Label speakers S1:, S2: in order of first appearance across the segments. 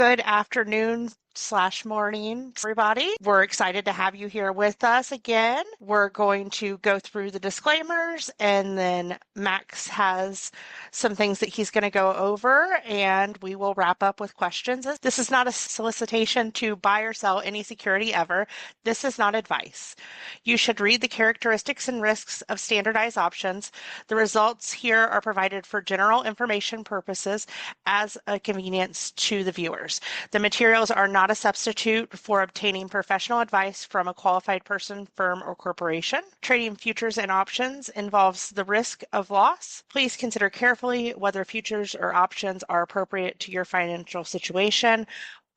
S1: Good afternoon/morning, everybody. We're excited to have you here with us again. We're going to go through the disclaimers, and then Max has some things that he's going to go over, and we will wrap up with questions. This is not a solicitation to buy or sell any security ever. This is not advice. You should read the characteristics and risks of standardized options. The results here are provided for general information purposes as a convenience to the viewers. The materials are not a substitute for obtaining professional advice from a qualified person, firm, or corporation. Trading futures and options involves the risk of loss. Please consider carefully whether futures or options are appropriate to your financial situation.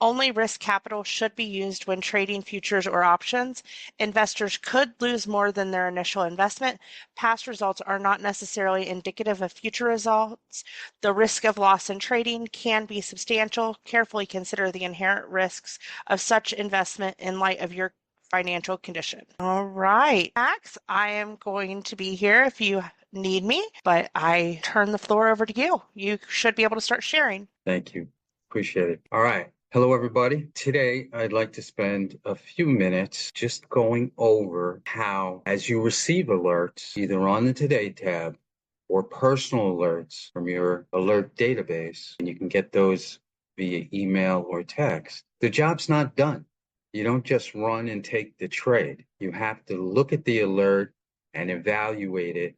S1: Only risk capital should be used when trading futures or options. Investors could lose more than their initial investment. Past results are not necessarily indicative of future results. The risk of loss in trading can be substantial. Carefully consider the inherent risks of such investment in light of your financial condition. All right, Max, I am going to be here if you need me, but I turn the floor over to you. You should be able to start sharing.
S2: Thank you. Appreciate it. All right. Hello, everybody. Today, I'd like to spend a few minutes just going over how, as you receive alerts, either on the Today tab or personal alerts from your alert database, and you can get those via email or text, the job's not done. You don't just run and take the trade. You have to look at the alert and evaluate it.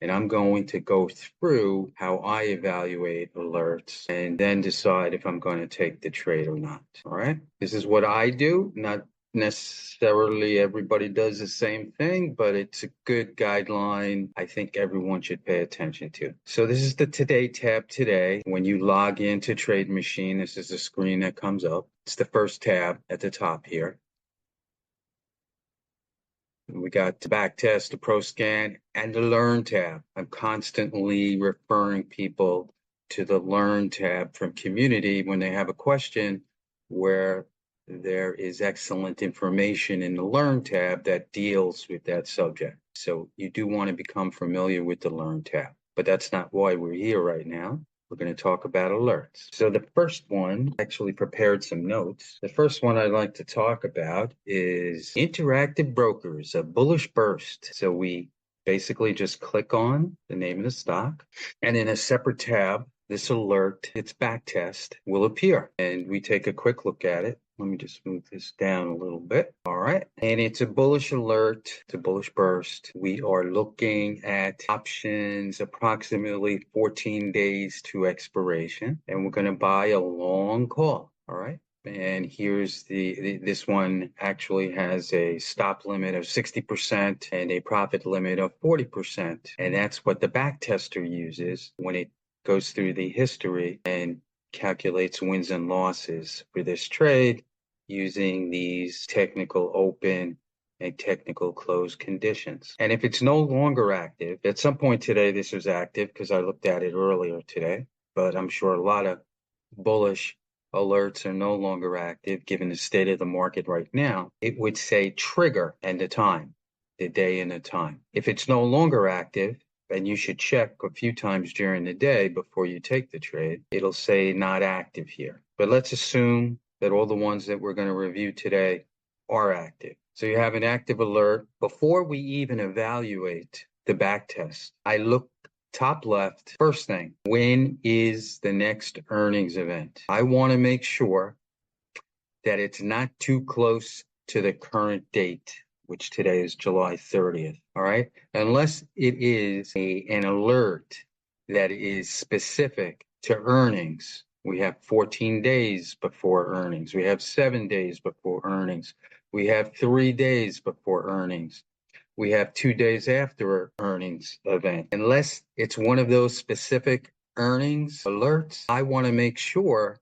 S2: And I'm going to go through how I evaluate alerts and then decide if I'm going to take the trade or not. All right. This is what I do. Not necessarily everybody does the same thing, but it's a good guideline I think everyone should pay attention to. So this is the Today tab today. When you log into TradeMachine, this is the screen that comes up. It's the first tab at the top here. We got the back test, the pro scan, and the learn tab. I'm constantly referring people to the learn tab from community when they have a question, where there is excellent information in the learn tab that deals with that subject. So you do want to become familiar with the learn tab, but that's not why we're here right now. We're going to talk about alerts. So the first one, actually prepared some notes. The first one I'd like to talk about is interactive brokers, a bullish burst. So we basically just click on the name of the stock, and in a separate tab, this alert, its back test, will appear. And we take a quick look at it. Let me just move this down a little bit. All right. And it's a bullish alert, it's a bullish burst. We are looking at options approximately 14 days to expiration. And we're going to buy a long call. All right. And here's this one actually has a stop limit of 60% and a profit limit of 40%. And that's what the back tester uses when it goes through the history and calculates wins and losses for this trade using these technical open and technical close conditions. And if it's no longer active, at some point today this was active because I looked at it earlier today, but I'm sure a lot of bullish alerts are no longer active given the state of the market right now. It would say trigger and the time, the day and the time. If it's no longer active, and you should check a few times during the day before you take the trade, it'll say not active here. But let's assume that all the ones that we're going to review today are active. So you have an active alert. Before we even evaluate the back test, I look top left. First thing, when is the next earnings event? I want to make sure that it's not too close to the current date, which today is July 30th, all right? Unless it is an alert that is specific to earnings. We have 14 days before earnings. We have 7 days before earnings. We have 3 days before earnings. We have 2 days after earnings event. Unless it's one of those specific earnings alerts, I want to make sure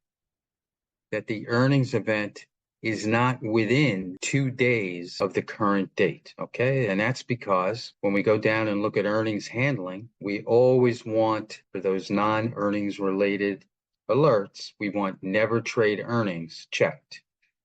S2: that the earnings event is not within 2 days of the current date, okay? And that's because when we go down and look at earnings handling, we always want, for those non-earnings related alerts, we want never trade earnings checked.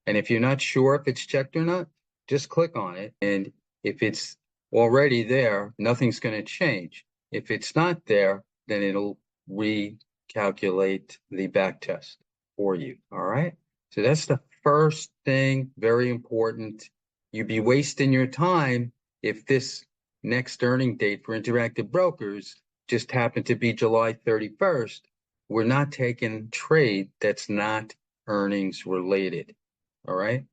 S2: And if you're not sure if it's checked or not, just click on it. And if it's already there, nothing's going to change. If it's not there, then it'll recalculate the back test for you, all right? So that's the first thing, very important. You'd be wasting your time if this next earning date for Interactive Brokers just happened to be July 31st. We're not taking trade that's not earnings related. All right.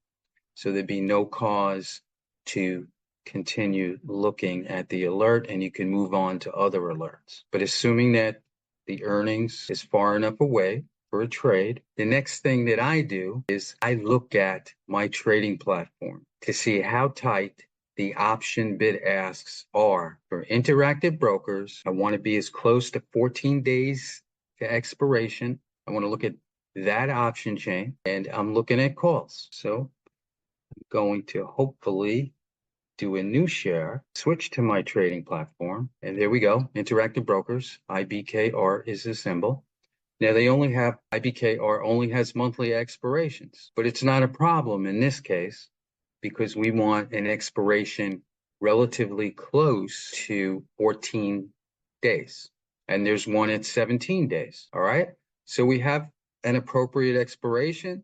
S2: So there'd be no cause to continue looking at the alert, and you can move on to other alerts. But assuming that the earnings is far enough away for a trade, the next thing that I do is I look at my trading platform to see how tight the option bid asks are. For Interactive Brokers, I want to be as close to 14 days to expiration. I want to look at that option chain, and I'm looking at calls. So I'm going to hopefully do a new share, switch to my trading platform, and there we go. Interactive Brokers, IBKR is the symbol. Now they only have, IBKR only has monthly expirations, but it's not a problem in this case because we want an expiration relatively close to 14 days. And there's one at 17 days. All right. So we have an appropriate expiration.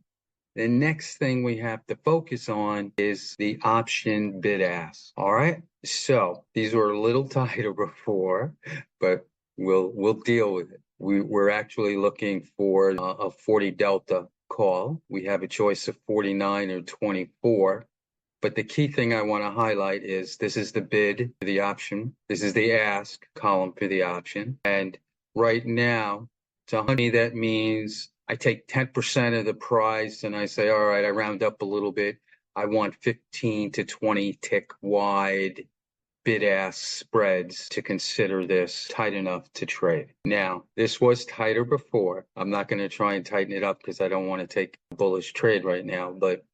S2: The next thing we have to focus on is the option bid ask. All right. So these were a little tighter before, but we'll deal with it. We're actually looking for a 40 delta call. We have a choice of 49 or 24. But the key thing I want to highlight is this is the bid for the option. This is the ask column for the option. And right now, to honey, that means I take 10% of the price and I say, all right, I round up a little bit. I want 15 to 20 tick wide bid-ask spreads to consider this tight enough to trade. Now, this was tighter before. I'm not going to try and tighten it up because I don't want to take a bullish trade right now, but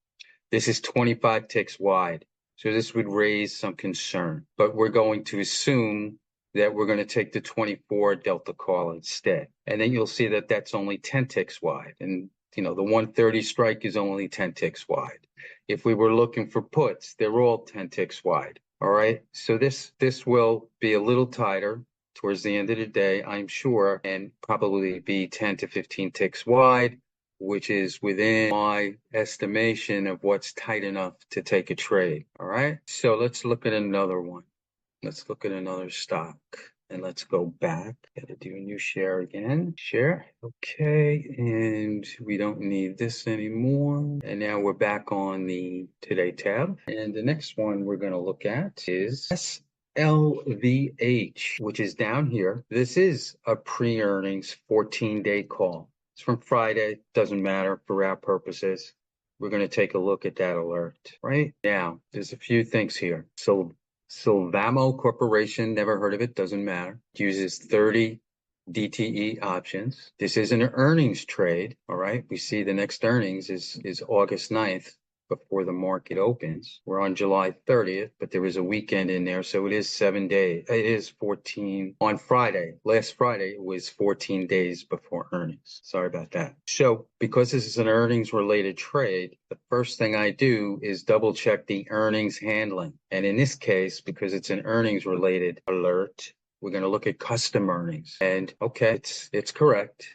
S2: this is 25 ticks wide. So this would raise some concern, but we're going to assume that we're going to take the 24 delta call instead. And then you'll see that that's only 10 ticks wide. And, the 130 strike is only 10 ticks wide. If we were looking for puts, they're all 10 ticks wide. All right. So this will be a little tighter towards the end of the day, I'm sure, and probably be 10 to 15 ticks wide, which is within my estimation of what's tight enough to take a trade. All right. So let's look at another one. Let's look at another stock. And let's go back. Gotta do a new share again. Share. Okay. And we don't need this anymore. And now we're back on the Today tab. And the next one we're going to look at is SLVH, which is down here. This is a pre-earnings 14-day call. It's from Friday. Doesn't matter for our purposes. We're going to take a look at that alert. Right now, there's a few things here. So Silvamo Corporation, never heard of it, doesn't matter. It uses 30 DTE options. This is an earnings trade, all right? We see the next earnings is August 9th before the market opens. We're on July 30th, but there was a weekend in there, so it is 7 days. It is 14 on Friday. Last Friday, it was 14 days before earnings. Sorry about that. So because this is an earnings related trade, the first thing I do is double check the earnings handling. And in this case, because it's an earnings related alert, we're going to look at custom earnings. And okay, it's correct.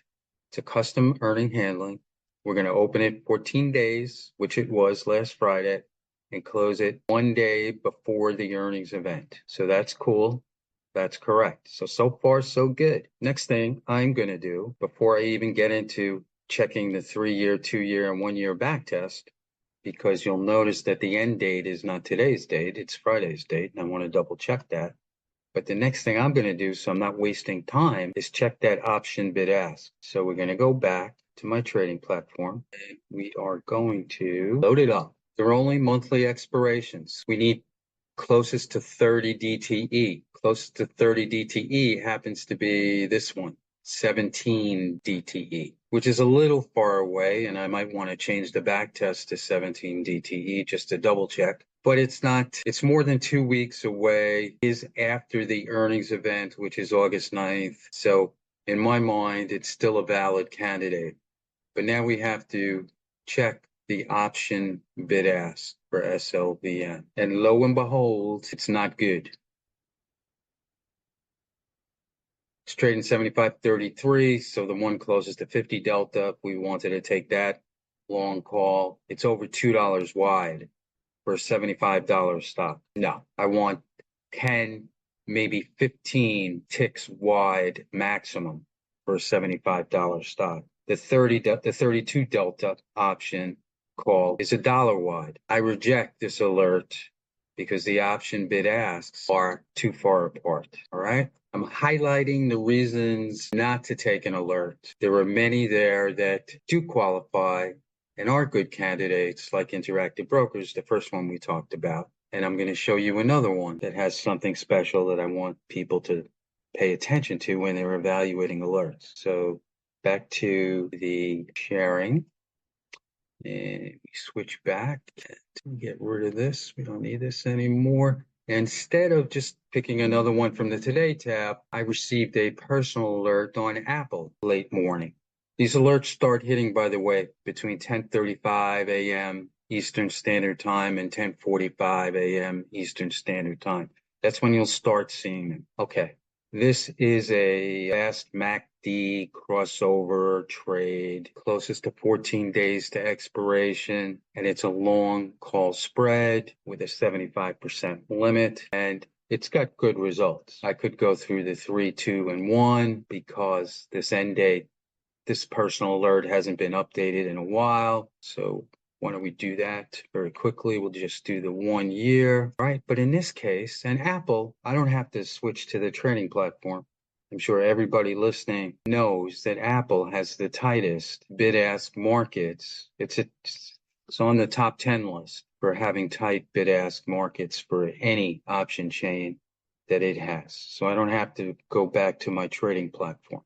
S2: It's a custom earning handling. We're going to open it 14 days, which it was last Friday, and close it 1 day before the earnings event. So that's cool. That's correct. So far, so good. Next thing I'm going to do before I even get into checking the 3-year, 2-year, and 1-year back test, because you'll notice that the end date is not today's date, it's Friday's date, and I want to double check that. But the next thing I'm going to do, so I'm not wasting time, is check that option bid ask. So we're going to go back to my trading platform, and we are going to load it up. They're only monthly expirations. We need closest to 30 DTE. Closest to 30 DTE happens to be this one, 17 DTE, which is a little far away, and I might want to change the back test to 17 DTE just to double check. But it's not, it's more than 2 weeks away, is after the earnings event, which is August 9th. So in my mind, it's still a valid candidate. But now we have to check the option bid ask for SLVN. And lo and behold, it's not good. It's trading 75.33, so the one closest to 50 delta. We wanted to take that. long call. It's over $2 wide for a $75 stock. No, I want 10, maybe 15 ticks wide maximum for a $75 stock. The 32 delta option call is $1 wide. I reject this alert because the option bid asks are too far apart. All right. I'm highlighting the reasons not to take an alert. There are many there that do qualify and are good candidates, like Interactive Brokers, the first one we talked about. And I'm going to show you another one that has something special that I want people to pay attention to when they're evaluating alerts. So back to the sharing. And we switch back to get rid of this. We don't need this anymore. Instead of just picking another one from the Today tab, I received a personal alert on Apple late morning. These alerts start hitting, by the way, between 10:35 a.m. Eastern Standard Time and 10:45 a.m. Eastern Standard Time. That's when you'll start seeing them. Okay. This is a fast MACD crossover trade, closest to 14 days to expiration, and it's a long call spread with a 75% limit, and it's got good results. I could go through the 3, 2, and 1 because this end date, this personal alert hasn't been updated in a while, so why don't we do that very quickly? We'll just do the 1 year, right? But in this case, and Apple, I don't have to switch to the trading platform. I'm sure everybody listening knows that Apple has the tightest bid-ask markets. It's on the top 10 list for having tight bid-ask markets for any option chain that it has. So I don't have to go back to my trading platform.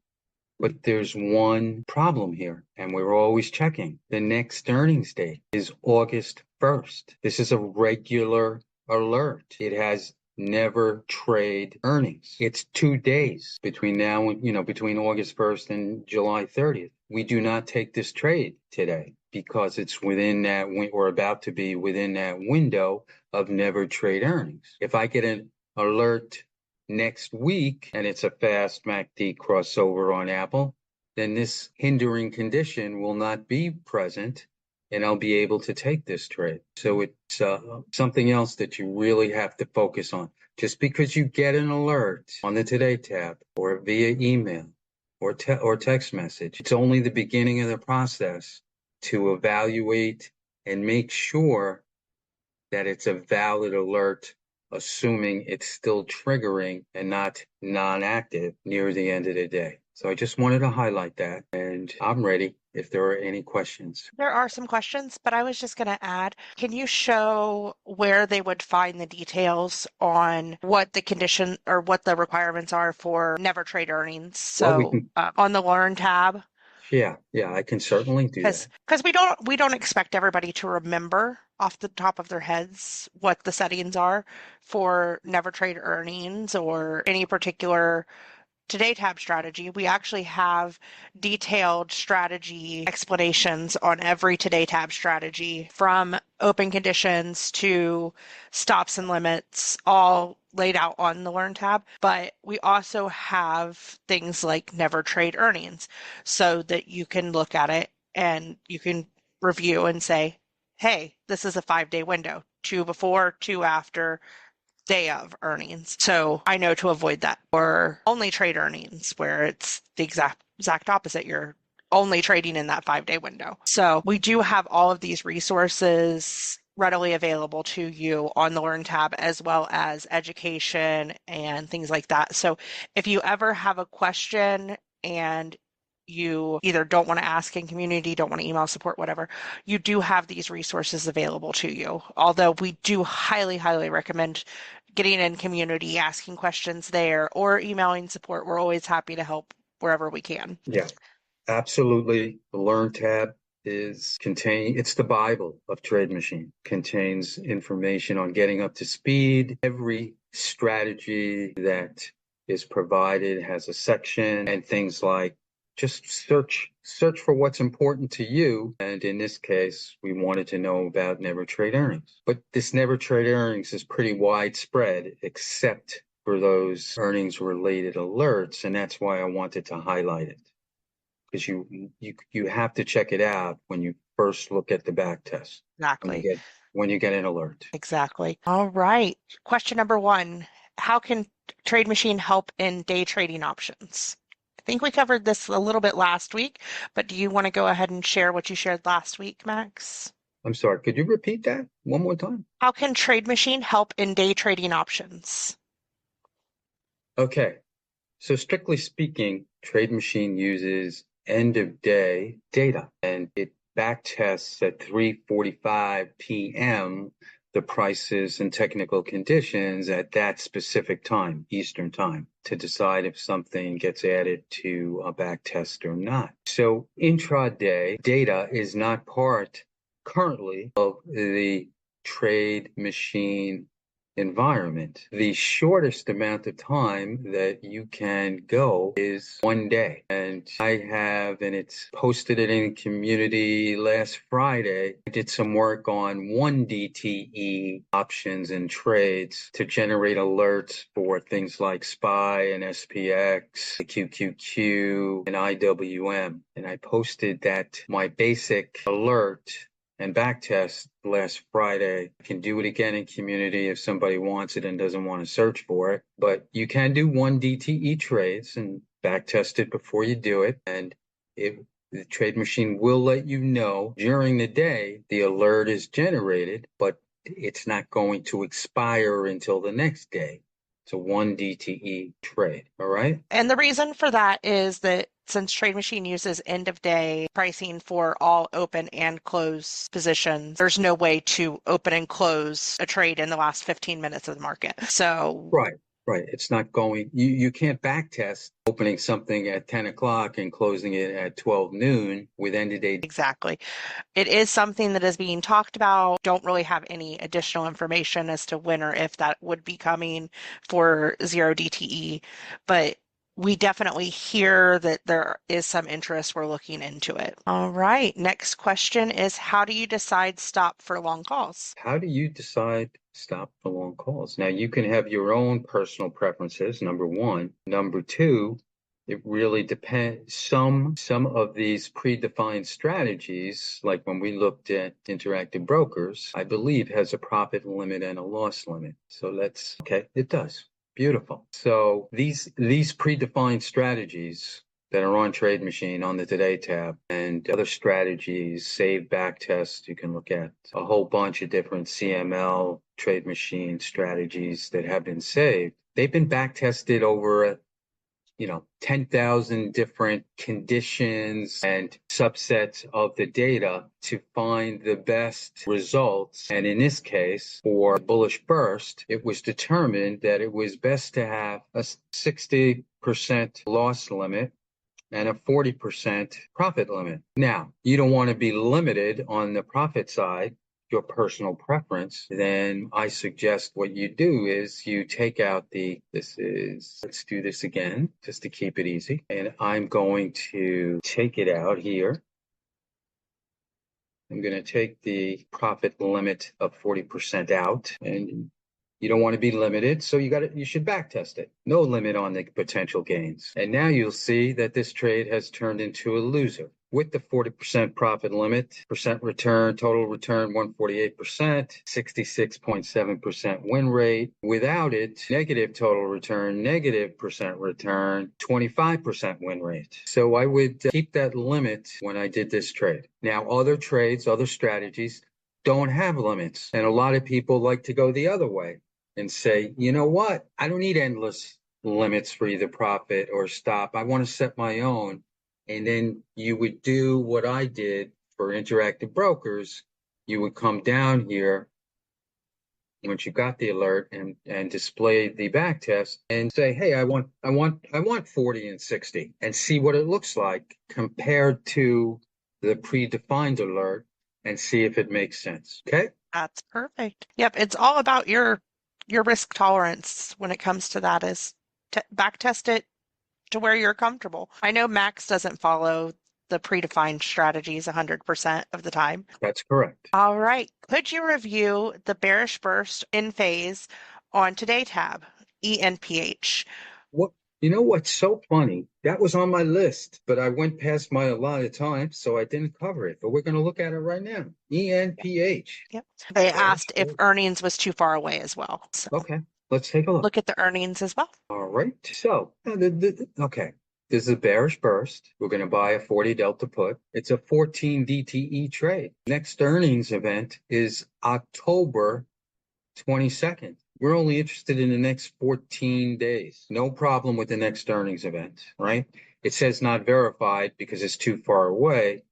S2: But there's one problem here, and we're always checking. The next earnings date is August 1st. This is a regular alert. It has never trade earnings. It's 2 days between now and, between August 1st and July 30th. We do not take this trade today because it's within that, or about to be within that window of never trade earnings. If I get an alert next week, and it's a fast MACD crossover on Apple, then this hindering condition will not be present, and I'll be able to take this trade. So it's something else that you really have to focus on. Just because you get an alert on the Today tab or via email or text message, it's only the beginning of the process to evaluate and make sure that it's a valid alert, assuming it's still triggering and not non-active near the end of the day. So I just wanted to highlight that, and I'm ready if there are any questions.
S1: There are some questions, but I was just going to add, can you show where they would find the details on what the condition or what the requirements are for never trade earnings?
S2: Well, we
S1: So
S2: can,
S1: on the Learn tab,
S2: yeah, I can certainly do that.
S1: because we don't expect everybody to remember off the top of their heads what the settings are for never trade earnings or any particular Today tab strategy. We actually have detailed strategy explanations on every Today tab strategy, from open conditions to stops and limits, all laid out on the Learn tab. But we also have things like never trade earnings so that you can look at it and you can review and say, hey, this is a 5-day window, 2 before, 2 after, day of earnings. So I know to avoid that. Or only trade earnings, where it's the exact opposite. You're only trading in that 5-day window. So we do have all of these resources readily available to you on the Learn tab, as well as education and things like that. So if you ever have a question and you either don't want to ask in community, don't want to email support, whatever, you do have these resources available to you. Although we do highly, highly recommend getting in community, asking questions there, or emailing support. We're always happy to help wherever we can.
S2: Yeah, absolutely. The Learn tab it's the Bible of TradeMachine. Contains information on getting up to speed. Every strategy that is provided has a section, and things like just search for what's important to you. And in this case, we wanted to know about never trade earnings. But this never trade earnings is pretty widespread, except for those earnings related alerts. And that's why I wanted to highlight it, because you have to check it out when you first look at the back test
S1: Exactly.
S2: when you get an alert.
S1: Exactly. All right. Question number one. How can Trade Machine help in day trading options? I think we covered this a little bit last week, but do you want to go ahead and share what you shared last week, Max?
S2: I'm sorry, could you repeat that one more time?
S1: How can Trade Machine help in day trading options?
S2: Okay. So strictly speaking, Trade Machine uses end of day data and it back tests at 3:45 p.m. the prices and technical conditions at that specific time, Eastern time, to decide if something gets added to a back test or not. So intraday data is not part currently of the Trade Machine environment. The shortest amount of time that you can go is 1 day. And it's posted it in community last Friday. I did some work on 1 DTE options and trades to generate alerts for things like SPY and SPX, QQQ, and IWM. And I posted that my basic alert and back test last Friday. I can do it again in community if somebody wants it and doesn't want to search for it. But you can do 1 DTE trades and back test it before you do it. And the Trade Machine will let you know during the day the alert is generated, but it's not going to expire until the next day. It's a 1 DTE trade. All right.
S1: And the reason for that is that since Trade Machine uses end of day pricing for all open and close positions, there's no way to open and close a trade in the last 15 minutes of the market. So,
S2: right. Right. It's not going, you can't back test opening something at 10 o'clock and closing it at 12 noon with end of day.
S1: Exactly. It is something that is being talked about. Don't really have any additional information as to when or if that would be coming for 0 DTE, but we definitely hear that there is some interest. We're looking into it. All right. Next question is how do you decide stop for long calls?
S2: How do you decide stop for long calls? Now, you can have your own personal preferences, number one. Number two, it really depends. Some of these predefined strategies, like when we looked at Interactive Brokers, I believe has a profit limit and a loss limit. So okay, it does. Beautiful. So these predefined strategies that are on Trade Machine on the Today tab and other strategies, save back tests. You can look at a whole bunch of different CML Trade Machine strategies that have been saved. They've been back tested over 10,000 different conditions and subsets of the data to find the best results. And in this case, for bullish burst, it was determined that it was best to have a 60% loss limit and a 40% profit limit. Now, you don't want to be limited on the profit side, your personal preference, then I suggest what you do is you take out let's do this again, just to keep it easy. And I'm going to take it out here. I'm going to take the profit limit of 40% out, and you don't want to be limited, so you should back test it. No limit on the potential gains. And now you'll see that this trade has turned into a loser. With the 40% profit limit, percent return, total return 148%, 66.7% win rate. Without it, negative total return, negative percent return, 25% win rate. So I would keep that limit when I did this trade. Now, other trades, other strategies don't have limits. And a lot of people like to go the other way and say, you know what? I don't need endless limits for either profit or stop. I want to set my own. And then you would do what I did for Interactive Brokers. You would come down here once you got the alert and display the back test and say, hey, I want 40 and 60 and see what it looks like compared to the predefined alert and see if it makes sense. Okay?
S1: That's perfect. Yep, it's all about your risk tolerance when it comes to that is to back test it to where you're comfortable. I know Max doesn't follow the predefined strategies 100% of the time.
S2: That's correct.
S1: All right. Could you review the bearish burst in phase on Today tab, ENPH?
S2: What You know what's so funny? That was on my list, but I went past my allotted time, so I didn't cover it. But we're going to look at it right now. ENPH.
S1: Yep. They
S2: Bearish
S1: asked if
S2: bullish.
S1: earnings was too far away as well. So
S2: Okay, let's take a look.
S1: look at the earnings as well.
S2: All right. So, okay. This is a bearish burst. We're going to buy a 40 delta put. It's a 14 DTE trade. Next earnings event is October 22nd. We're only interested in the next 14 days. No problem with the next earnings event, right? It says not verified because it's too far away,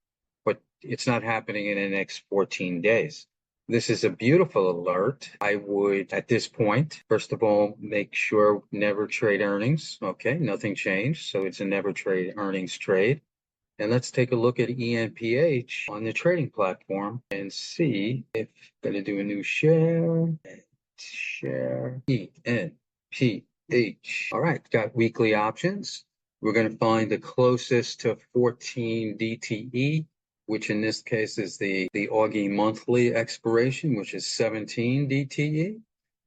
S2: but it's not happening in the next 14 days. This is a beautiful alert. I would, at this point, first of all, make sure never trade earnings. Okay, nothing changed. So it's a never trade earnings trade. And let's take a look at ENPH on the trading platform and see if I'm going to do a new share. Share ENPH. All right, got weekly options. We're going to find the closest to 14 DTE, which in this case is the Augie monthly expiration, which is 17 DTE.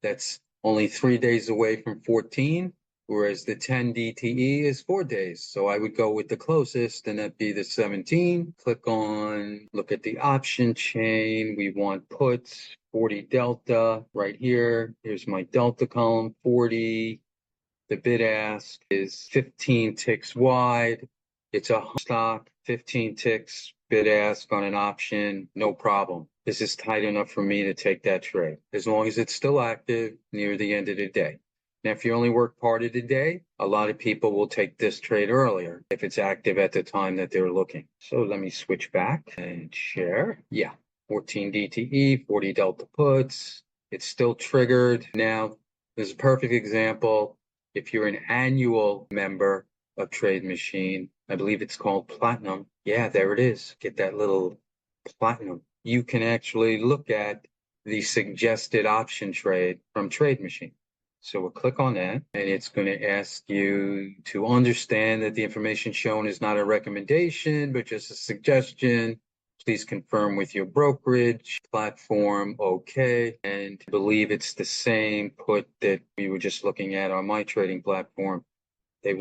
S2: That's only 3 days away from 14, whereas the 10 DTE is 4 days. So I would go with the closest, and that'd be the 17. Click on, look at the option chain. We want puts, 40 delta right here. Here's my delta column, 40. The bid ask is 15 ticks wide. It's a stock, 15 ticks, bid ask on an option, no problem. This is tight enough for me to take that trade, as long as it's still active near the end of the day. Now, if you only work part of the day, a lot of people will take this trade earlier if it's active at the time that they're looking. So let me switch back and share. Yeah, 14 DTE, 40 delta puts. It's still triggered. Now, this is a perfect example. If you're an annual member of TradeMachine, I believe it's called Platinum. Yeah, there it is. Get that little Platinum. You can actually look at the suggested option trade from TradeMachine. So we'll click on that, and it's going to ask you to understand that the information shown is not a recommendation, but just a suggestion. Please confirm with your brokerage platform. Okay. And I believe it's the same put that we were just looking at on my trading platform. They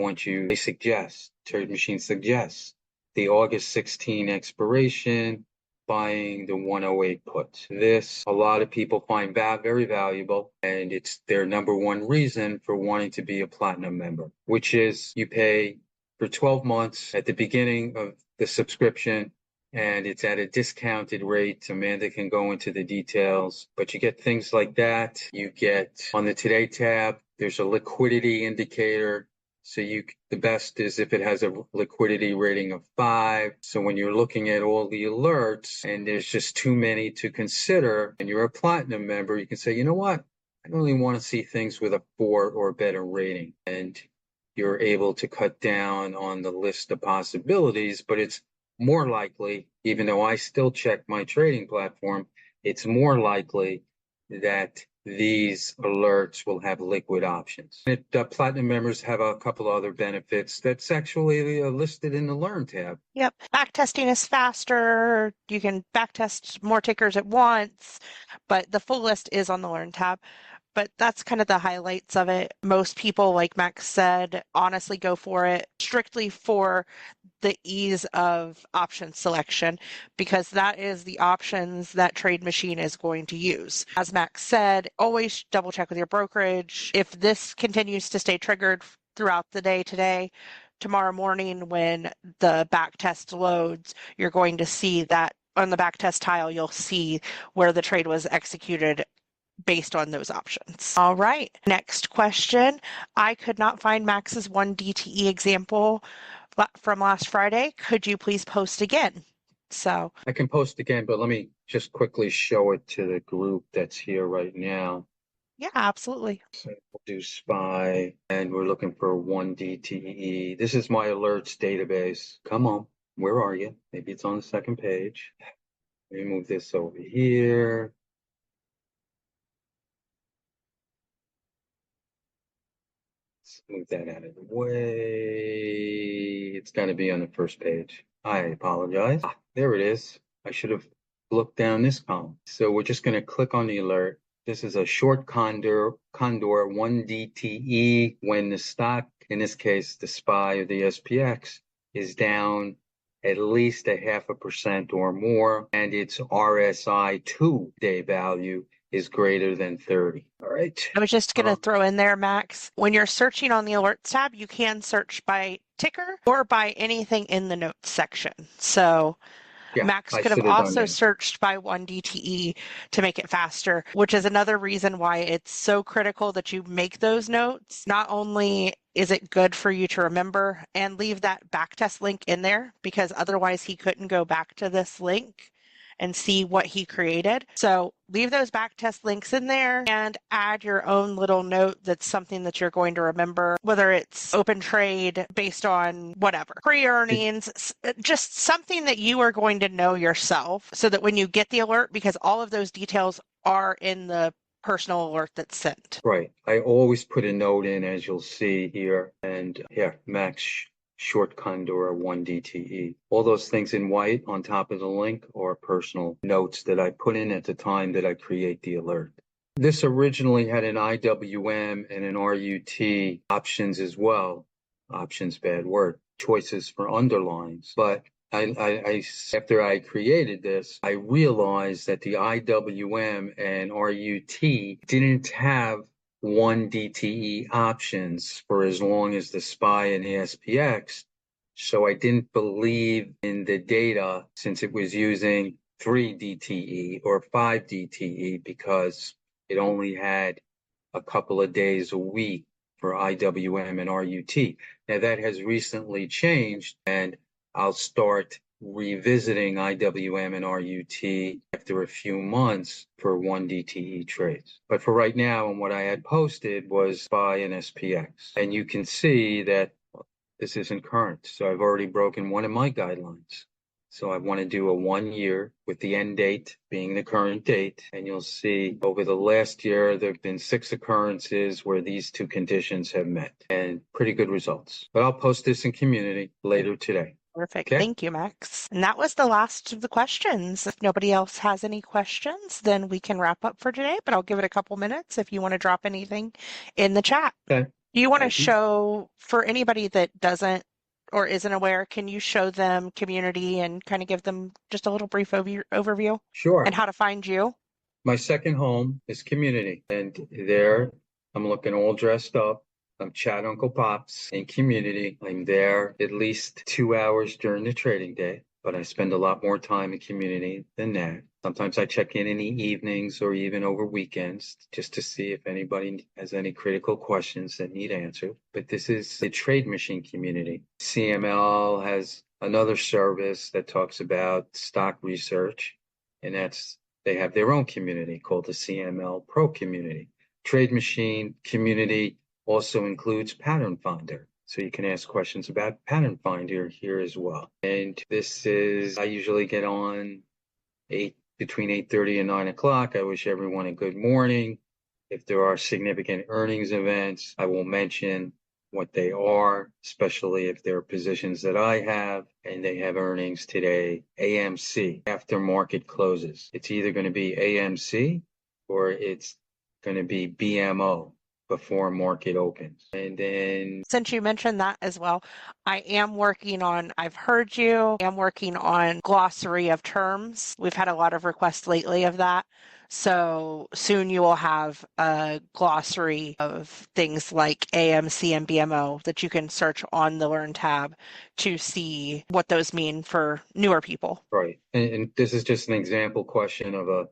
S2: suggest, TradeMachine suggests the August 16 expiration, buying the 108 put. This, a lot of people find very valuable, and it's their number one reason for wanting to be a platinum member, which is you pay for 12 months at the beginning of the subscription, and it's at a discounted rate. Amanda can go into the details, but you get things like that. You get on the Today tab, there's a liquidity indicator. So the best is if it has a liquidity rating of 5. So when you're looking at all the alerts and there's just too many to consider, and you're a platinum member, you can say, you know what? I only want to see things with a 4 or better rating. And you're able to cut down on the list of possibilities, but it's more likely, even though I still check my trading platform, it's more likely that these alerts will have liquid options. Platinum members have a couple other benefits that's actually listed in the Learn tab.
S1: Yep. Backtesting is faster. You can backtest more tickers at once, but the full list is on the Learn tab. But that's kind of the highlights of it. Most people, like Max said, honestly go for it strictly for the ease of option selection because that is the options that TradeMachine is going to use. As Max said, always double check with your brokerage. If this continues to stay triggered throughout the day today, tomorrow morning when the back test loads, you're going to see that on the back test tile, you'll see where the trade was executed based on those options. All right, next question. I could not find Max's 1 DTE example from last Friday. Could you please post again? So
S2: I can post again, but let me just quickly show it to the group that's here right now.
S1: yeah, absolutely.
S2: So we'll do SPY, and we're looking for 1 DTE. This is my alerts database. Come on, where are you? Maybe it's on the second page. Let me move this over here. Let's move that out of the way. It's got to be on the first page. I apologize. There it is. I should have looked down this column. So we're just going to click on the alert. This is a short condor 1 DTE when the stock in this case, the SPY or the SPX, is down at least 0.5% or more, and its RSI 2-day value is greater than 30. All right.
S1: I was just going to throw in there, Max, when you're searching on the alerts tab, you can search by ticker or by anything in the notes section. So
S2: Yeah,
S1: Max
S2: I
S1: could have
S2: should have done
S1: also
S2: that.
S1: searched by 1 DTE to make it faster, which is another reason why it's so critical that you make those notes. Not only is it good for you to remember and leave that backtest link in there, because otherwise he couldn't go back to this link and see what he created. So leave those backtest links in there and add your own little note that's something that you're going to remember, whether it's open trade based on whatever, pre-earnings, just something that you are going to know yourself so that when you get the alert, because all of those details are in the personal alert that's sent.
S2: Right. I always put a note in, as you'll see here, and yeah, Max short condor 1 DTE. All those things in white on top of the link are personal notes that I put in at the time that I create the alert. This originally had an IWM and an RUT options as well. Options, bad word. Choices for underlines. But after I created this, I realized that the IWM and RUT didn't have 1 DTE options for as long as the SPY and the SPX. So I didn't believe in the data since it was using 3 DTE or 5 DTE because it only had a couple of days a week for IWM and RUT. Now that has recently changed, and I'll start revisiting IWM and RUT after a few months for 1 DTE trades. But for right now, and what I had posted was SPY and SPX. And you can see that this isn't current. So I've already broken one of my guidelines. So I want to do a 1 year with the end date being the current date. And you'll see over the last year, there have been 6 occurrences where these two conditions have met and pretty good results. But I'll post this in community later today.
S1: Perfect.
S2: Okay.
S1: Thank you, Max. And that was the last of the questions. If nobody else has any questions, then we can wrap up for today, but I'll give it a couple minutes if you want to drop anything in the chat.
S2: Okay.
S1: Do you want to show, for anybody that doesn't or isn't aware, can you show them community and kind of give them just a little brief overview
S2: Sure.
S1: and how to find you?
S2: My second home is community, and there I'm looking all dressed up. I'm Chad Uncle Pops in community. I'm there at least 2 hours during the trading day, but I spend a lot more time in community than that. Sometimes I check in the evenings or even over weekends just to see if anybody has any critical questions that need answered. But this is the TradeMachine community. CML has another service that talks about stock research, and they have their own community called the CML Pro community. TradeMachine community also includes Pattern Finder. So you can ask questions about Pattern Finder here as well. And this is, I usually get on between 8:30 and 9 o'clock. I wish everyone a good morning. If there are significant earnings events, I will mention what they are, especially if there are positions that I have and they have earnings today. AMC, after market closes. It's either going to be AMC or it's going to be BMO before market opens. And then,
S1: since you mentioned that as well, I've heard you, I am working on glossary of terms. We've had a lot of requests lately of that. So soon you will have a glossary of things like AMC and BMO that you can search on the Learn tab to see what those mean for newer people.
S2: Right. And this is just an example question of a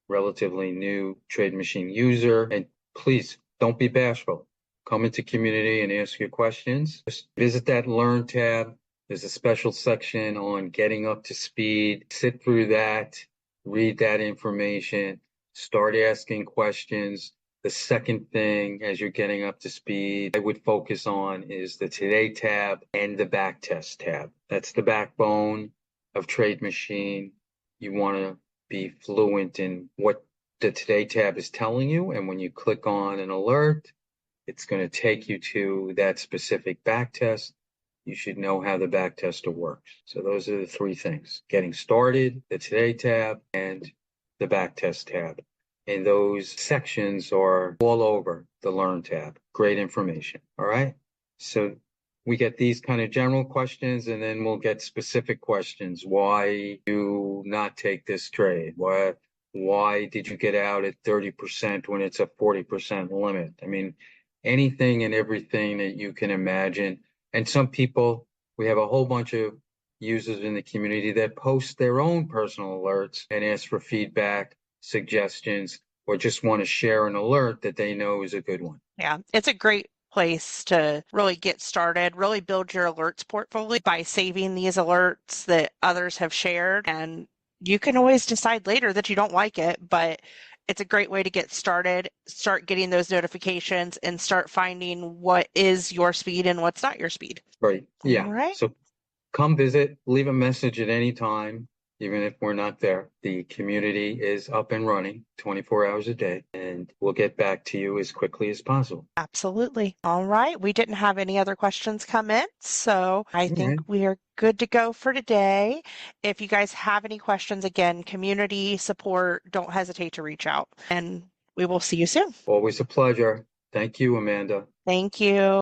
S2: relatively new TradeMachine user. And please don't be bashful. Come into community and ask your questions. Just visit that Learn tab. There's a special section on getting up to speed. Sit through that, read that information, start asking questions. The second thing as you're getting up to speed, I would focus on is the Today tab and the Backtest tab. That's the backbone of TradeMachine. You want to be fluent in what the Today tab is telling you. And when you click on an alert, it's going to take you to that specific backtest. You should know how the backtester works. So those are the 3 things: getting started, the Today tab, and the Backtest tab. And those sections are all over the Learn tab. Great information. All right. So we get these kind of general questions, and then we'll get specific questions. Why do not take this trade? Why did you get out at 30% when it's a 40% limit? I mean, anything and everything that you can imagine. And some people, we have a whole bunch of users in the community that post their own personal alerts and ask for feedback, suggestions, or just want to share an alert that they know is a good one.
S1: Yeah, it's a great place to really get started, really build your alerts portfolio by saving these alerts that others have shared. And you can always decide later that you don't like it, but it's a great way to get started, start getting those notifications and start finding what is your speed and what's not your speed.
S2: Right.
S1: All
S2: Yeah.
S1: right.
S2: So come visit, leave a message at any time, even if we're not there. The community is up and running 24 hours a day, and we'll get back to you as quickly as possible.
S1: Absolutely. All right. We didn't have any other questions come in, so I
S2: All
S1: think
S2: right.
S1: we are good to go for today. If you guys have any questions, again, community support, don't hesitate to reach out, and we will see you soon.
S2: Always a pleasure. Thank you, Amanda.
S1: Thank you.